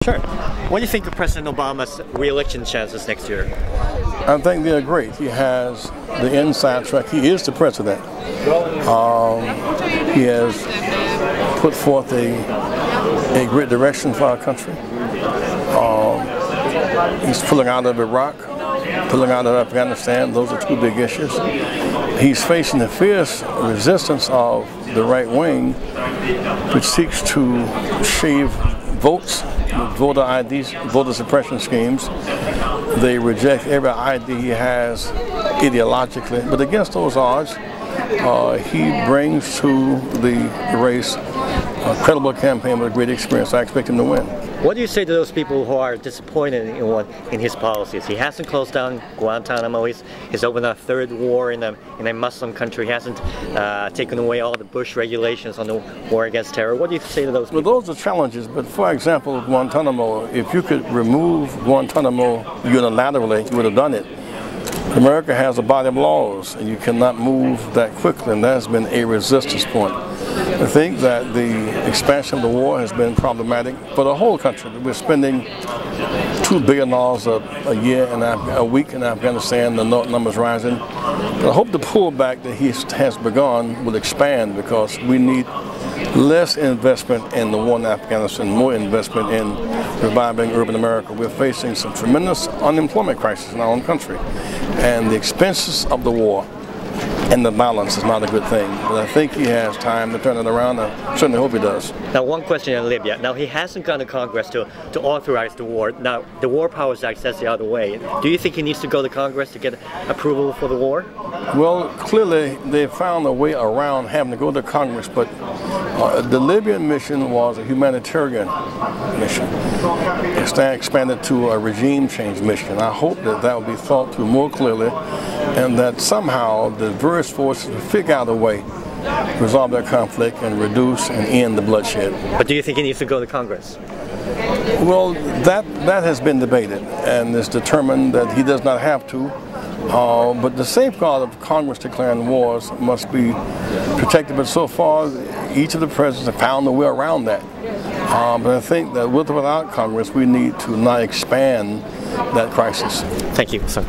Sure. What do you think of President Obama's re-election chances next year? I think they're great. He has the inside track. He is the president. He has put forth a great direction for our country. He's pulling out of Iraq, pulling out of Afghanistan. Those are two big issues. He's facing the fierce resistance of the right wing, which seeks to shave votes with voter IDs, voter suppression schemes. They reject every idea he has ideologically, but against those odds, he brings to the race a credible campaign with a great experience. I expect him to win. What do you say to those people who are disappointed in his policies? He hasn't closed down Guantanamo. He's opened a third war in a Muslim country. He hasn't taken away all the Bush regulations on the war against terror. What do you say to those people? Well, those are challenges. But for example, Guantanamo, if you could remove Guantanamo unilaterally, you would have done it. America has a body of laws, and you cannot move that quickly, and that has been a resistance point. I think that the expansion of the war has been problematic for the whole country. We're spending $2 billion a year and a week in Afghanistan. The numbers rising. But I hope the pullback that he has begun will expand, because we need less investment in the war in Afghanistan, more investment in reviving urban America. We're facing some tremendous unemployment crisis in our own country, and the expenses of the war and the violence is not a good thing. But I think he has time to turn it around. I certainly hope he does. Now, one question on Libya. Now, he hasn't gone to Congress to authorize the war. Now, the War Powers Act says the other way. Do you think he needs to go to Congress to get approval for the war? Well, clearly they found a way around having to go to Congress, but the Libyan mission was a humanitarian mission. It's now expanded to a regime change mission. I hope that that will be thought through more clearly, and that somehow the various forces will figure out a way to resolve that conflict and reduce and end the bloodshed. But do you think he needs to go to Congress? Well, that has been debated, and it's determined that he does not have to. But the safeguard of Congress declaring wars must be protected. But so far, each of the presidents have found a way around that. But I think that with or without Congress, we need to not expand that crisis. Thank you, sir.